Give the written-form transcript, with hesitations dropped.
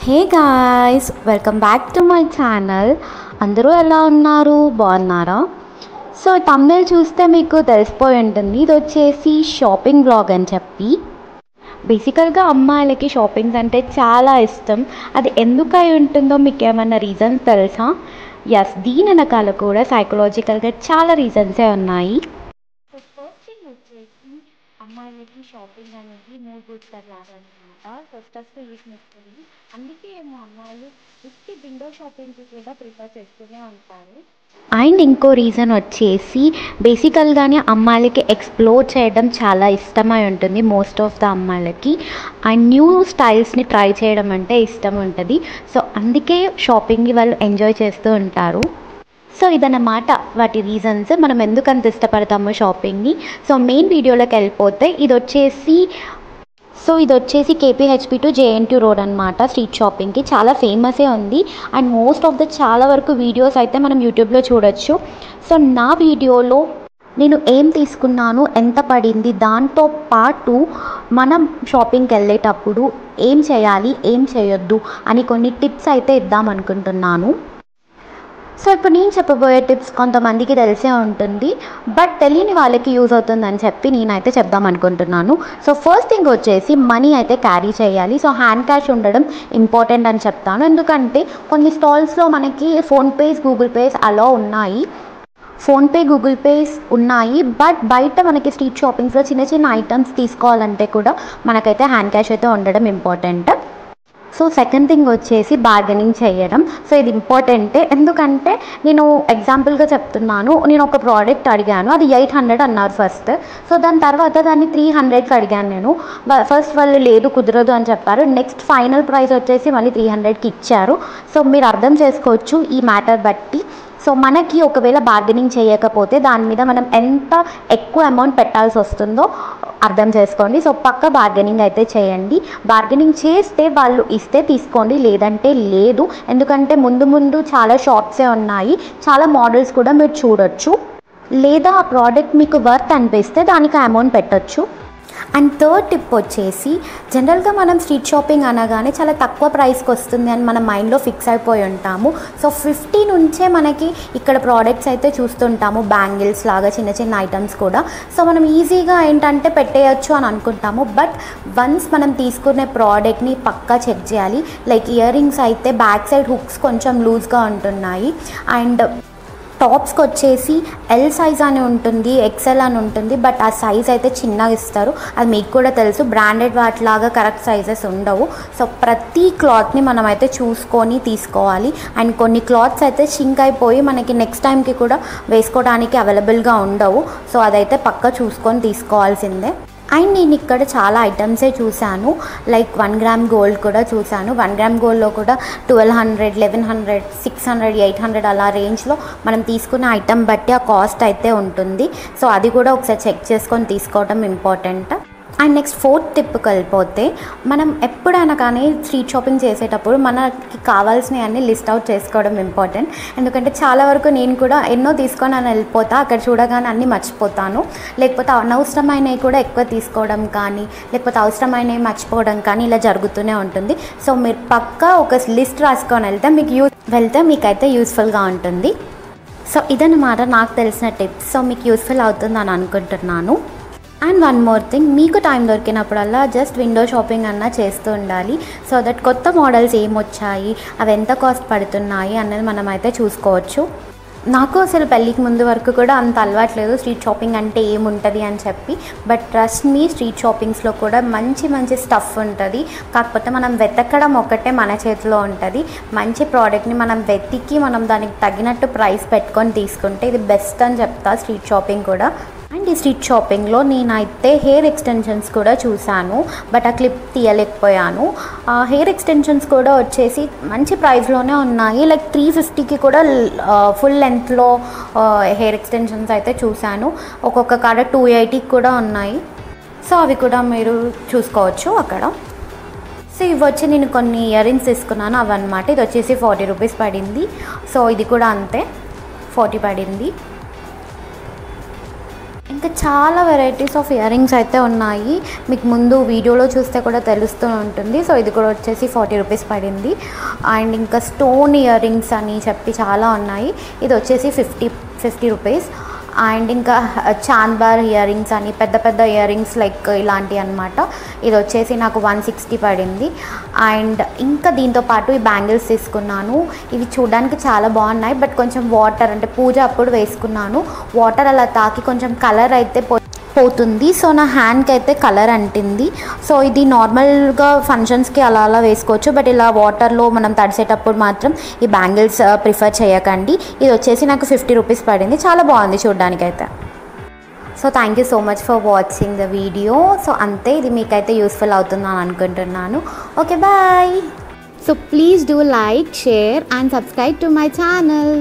Hey guys, welcome back to my channel. అందరూ ఎలా ఉన్నారు? బాగున్నారా? సో తమ్నెల్ చూస్తే మీకు తెలిసిపోయి ఉంటుంది, ఇది వచ్చేసి షాపింగ్ బ్లాగ్ అని చెప్పి. బేసికల్గా అమ్మాయిలకి షాపింగ్స్ అంటే చాలా ఇష్టం. అది ఎందుకు అయి ఉంటుందో మీకు ఏమైనా రీజన్స్ తెలుసా? ఎస్, దీని వెనకాల కూడా సైకలాజికల్గా చాలా రీజన్సే ఉన్నాయి. సో ఫస్ట్ థింగ్ వచ్చేసి అమ్మాయిలకి షాపింగ్ అనేది మూడ్ బూస్టర్ లాగా అనమాట. సో స్ట్రెస్ రిలీఫ్ ఇస్తుంది. అందుకే ఏమో అమ్మాయిలు ఇచ్చి విండో షాపింగ్కి కూడా ప్రిఫర్ చేస్తూనే ఉంటారు. అండ్ ఇంకో రీజన్ వచ్చేసి బేసికల్గానే అమ్మాయిలకి ఎక్స్ప్లోర్ చేయడం చాలా ఇష్టమై ఉంటుంది మోస్ట్ ఆఫ్ ద అమ్మాయిలకి. అండ్ న్యూ స్టైల్స్ని ట్రై చేయడం అంటే ఇష్టం ఉంటుంది. సో అందుకే షాపింగ్ని వాళ్ళు ఎంజాయ్ చేస్తూ ఉంటారు. సో ఇదన్నమాట వాటి రీజన్స్, మనం ఎందుకు అంత ఇష్టపడతాము షాపింగ్ని. సో మెయిన్ వీడియోలోకి వెళ్ళిపోతే ఇది వచ్చేసి కేపీహెచ్పి టు జేఎన్టీ రోడ్ అనమాట. స్ట్రీట్ షాపింగ్కి చాలా ఫేమసే ఉంది. అండ్ మోస్ట్ ఆఫ్ ద చాలా వరకు వీడియోస్ అయితే మనం యూట్యూబ్లో చూడొచ్చు. సో నా వీడియోలో నేను ఏం తీసుకున్నాను, ఎంత పడింది, దాంతో పాటు మనం షాపింగ్కి వెళ్ళేటప్పుడు ఏం చేయాలి, ఏం చేయొద్దు అని కొన్ని టిప్స్ అయితే ఇద్దాం అనుకుంటున్నాను. సో ఇప్పుడు నేను చెప్పబోయే టిప్స్ కొంతమందికి తెలిసే ఉంటుంది, బట్ తెలియని వాళ్ళకి యూజ్ అవుతుందని చెప్పి నేనైతే చెప్దాం అనుకుంటున్నాను. సో ఫస్ట్ థింగ్ వచ్చేసి మనీ అయితే క్యారీ చేయాలి. సో హ్యాండ్ క్యాష్ ఉండడం ఇంపార్టెంట్ అని చెప్తాను. ఎందుకంటే కొన్ని స్టాల్స్లో మనకి ఫోన్పేస్, గూగుల్ పేస్ అలా ఉన్నాయి. ఫోన్పే, గూగుల్ పేస్ ఉన్నాయి, బట్ బయట మనకి స్ట్రీట్ షాపింగ్స్లో చిన్న చిన్న ఐటమ్స్ తీసుకోవాలంటే కూడా మనకైతే హ్యాండ్ క్యాష్ అయితే ఉండడం ఇంపార్టెంట్. సో సెకండ్ థింగ్ వచ్చేసి బార్గెనింగ్ చేయడం. సో ఇది ఇంపార్టెంటే, ఎందుకంటే నేను ఎగ్జాంపుల్గా చెప్తున్నాను. నేను ఒక ప్రోడక్ట్ అడిగాను, అది 800 అన్నారు ఫస్ట్. సో దాని తర్వాత దాన్ని 300కి అడిగాను నేను. ఫస్ట్ వాళ్ళు లేదు, కుదరదు అని చెప్పారు. నెక్స్ట్ ఫైనల్ ప్రైస్ వచ్చేసి మళ్ళీ 300కి ఇచ్చారు. సో మీరు అర్థం చేసుకోవచ్చు ఈ మ్యాటర్ బట్టి. సో మనకి ఒకవేళ బార్గెనింగ్ చేయకపోతే దాని మీద మనం ఎంత ఎక్కువ అమౌంట్ పెట్టాల్సి వస్తుందో అర్థం చేసుకోండి. సో పక్క బార్గెనింగ్ అయితే చేయండి. బార్గెనింగ్ చేస్తే వాళ్ళు ఇస్తే తీసుకోండి, లేదంటే లేదు. ఎందుకంటే ముందు ముందు చాలా షాప్సే ఉన్నాయి, చాలా మోడల్స్ కూడా మీరు చూడొచ్చు. లేదా ఆ ప్రోడక్ట్ మీకు వర్త్ అనిపిస్తే దానికి అమౌంట్ పెట్టొచ్చు. అండ్ థర్డ్ టిప్ వచ్చేసి జనరల్గా మనం స్ట్రీట్ షాపింగ్ అనగానే చాలా తక్కువ ప్రైస్కి వస్తుంది అని మన మైండ్లో ఫిక్స్ అయిపోయి ఉంటాము. సో 50 నుంచే మనకి ఇక్కడ ప్రోడక్ట్స్ అయితే చూస్తుంటాము, బ్యాంగిల్స్ లాగా చిన్న చిన్న ఐటమ్స్ కూడా. సో మనం ఈజీగా ఏంటంటే పెట్టేయచ్చు అని అనుకుంటాము, బట్ వన్స్ మనం తీసుకునే ప్రోడక్ట్ని పక్కా చెక్ చేయాలి. లైక్ ఇయర్ రింగ్స్ అయితే బ్యాక్ సైడ్ హుక్స్ కొంచెం లూజ్గా ఉంటున్నాయి. అండ్ టాప్స్కి వచ్చేసి ఎల్ సైజ్ అని ఉంటుంది, ఎక్సెల్ అని ఉంటుంది, బట్ ఆ సైజ్ అయితే చిన్నగా ఇస్తారు. అది మీకు కూడా తెలుసు, బ్రాండెడ్ వాటిలాగా కరెక్ట్ సైజెస్ ఉండవు. సో ప్రతి క్లాత్ని మనం అయితే చూసుకొని తీసుకోవాలి. అండ్ కొన్ని క్లాత్స్ అయితే షింక్ అయిపోయి మనకి నెక్స్ట్ టైంకి కూడా వేసుకోవడానికి అవైలబుల్గా ఉండవు. సో అదైతే పక్కా చూసుకొని తీసుకోవాల్సిందే. అండ్ నేను ఇక్కడ చాలా ఐటమ్సే చూశాను, లైక్ 1 గ్రామ్ గోల్డ్ కూడా చూశాను. 1 గ్రామ్ గోల్డ్లో కూడా 1200, 1100, 600, 800 అలా రేంజ్లో మనం తీసుకునే ఐటమ్ బట్టి ఆ కాస్ట్ అయితే ఉంటుంది. సో అది కూడా ఒకసారి చెక్ చేసుకొని తీసుకోవడం ఇంపార్టెంట్. అండ్ నెక్స్ట్ ఫోర్త్ టిప్కి వెళ్ళిపోతే, మనం ఎప్పుడైనా కానీ స్ట్రీట్ షాపింగ్ చేసేటప్పుడు మనకి కావాల్సినవి అన్నీ లిస్ట్ అవుట్ చేసుకోవడం ఇంపార్టెంట్. ఎందుకంటే చాలా వరకు నేను కూడా ఎన్నో తీసుకొని అని వెళ్ళిపోతా, అక్కడ చూడగానే అన్నీ మర్చిపోతాను. లేకపోతే అనవసరమైనవి కూడా ఎక్కువ తీసుకోవడం కానీ, లేకపోతే అవసరమైనవి మర్చిపోవడం కానీ ఇలా జరుగుతూనే ఉంటుంది. సో మీరు పక్కా ఒక లిస్ట్ రాసుకొని వెళ్తే మీకైతే యూస్ఫుల్గా ఉంటుంది. సో ఇదన్నమాట నాకు తెలిసిన టిప్స్. సో మీకు యూస్ఫుల్ అవుతుంది అని అనుకుంటున్నాను. అండ్ వన్ మోర్ థింగ్, మీకు టైం దొరికినప్పుడల్లా జస్ట్ విండో షాపింగ్ అన్నా చేస్తూ ఉండాలి. సో దట్ కొత్త మోడల్స్ ఏమొచ్చాయి, అవి ఎంత కాస్ట్ పడుతున్నాయి అన్నది మనం అయితే చూసుకోవచ్చు. నాకు అసలు పెళ్ళికి ముందు వరకు కూడా అంత అలవాట్లేదు స్ట్రీట్ షాపింగ్ అంటే ఏముంటుంది అని చెప్పి. బట్ ట్రస్ట్ మీ, స్ట్రీట్ షాపింగ్స్లో కూడా మంచి మంచి స్టఫ్ ఉంటుంది. కాకపోతే మనం వెతకడం ఒక్కటే మన చేతిలో ఉంటుంది. మంచి ప్రోడక్ట్ని మనం వెతికి మనం దానికి తగినట్టు ప్రైస్ పెట్టుకొని తీసుకుంటే ఇది బెస్ట్ అని చెప్తా స్ట్రీట్ షాపింగ్ కూడా. అండ్ ఈ స్ట్రీట్ షాపింగ్లో నేనైతే హెయిర్ ఎక్స్టెన్షన్స్ కూడా చూశాను, బట్ ఆ క్లిప్ తీయలేకపోయాను. హెయిర్ ఎక్స్టెన్షన్స్ కూడా వచ్చేసి మంచి ప్రైస్లోనే ఉన్నాయి. లైక్ 350కి కూడా ఫుల్ లెంత్లో హెయిర్ ఎక్స్టెన్షన్స్ అయితే చూశాను. ఒక్కొక్క కాడ 280కి కూడా ఉన్నాయి. సో అవి కూడా మీరు చూసుకోవచ్చు అక్కడ. సో ఇవి వచ్చి నేను కొన్ని ఇయర్ రింగ్స్ తీసుకున్నాను, అవన్నమాట. ఇది వచ్చేసి 40 రూపీస్ పడింది. సో ఇది కూడా అంతే, 40 పడింది. ఇంకా చాలా వెరైటీస్ ఆఫ్ ఇయర్ రింగ్స్ అయితే ఉన్నాయి, మీకు ముందు వీడియోలో చూస్తే కూడా తెలుస్తూ ఉంటుంది. సో ఇది కూడా వచ్చేసి 40 రూపీస్ పడింది. అండ్ ఇంకా స్టోన్ ఇయర్ రింగ్స్ అని చెప్పి చాలా ఉన్నాయి, ఇది వచ్చేసి 50 రూపీస్. అండ్ ఇంకా చాంద్బార్ ఇయర్ రింగ్స్ అని పెద్ద పెద్ద ఇయర్ రింగ్స్ లైక్ ఇలాంటివి అనమాట, ఇది వచ్చేసి నాకు 160 పడింది. అండ్ ఇంకా దీంతో పాటు ఈ బ్యాంగిల్స్ తీసుకున్నాను, ఇవి చూడడానికి చాలా బాగున్నాయి, బట్ కొంచెం వాటర్ అంటే పూజ అప్పుడు వేసుకున్నాను, వాటర్ అలా తాకి కొంచెం కలర్ అయితే పోతుంది. సో నా హ్యాండ్కి అయితే కలర్ అంటింది. సో ఇది నార్మల్గా ఫంక్షన్స్కి అలా అలా వేసుకోవచ్చు, బట్ ఇలా వాటర్లో మనం తడిసేటప్పుడు మాత్రం ఈ బ్యాంగిల్స్ ప్రిఫర్ చేయకండి. ఇది వచ్చేసి నాకు 50 రూపీస్ పడింది, చాలా బాగుంది చూడడానికైతే. So thank you so much for watching the video. So అంతే, ఇది మీకైతే యూస్ఫుల్ అవుతుందని అనుకుంటున్నాను. Okay bye. So please do like, share and subscribe to my channel.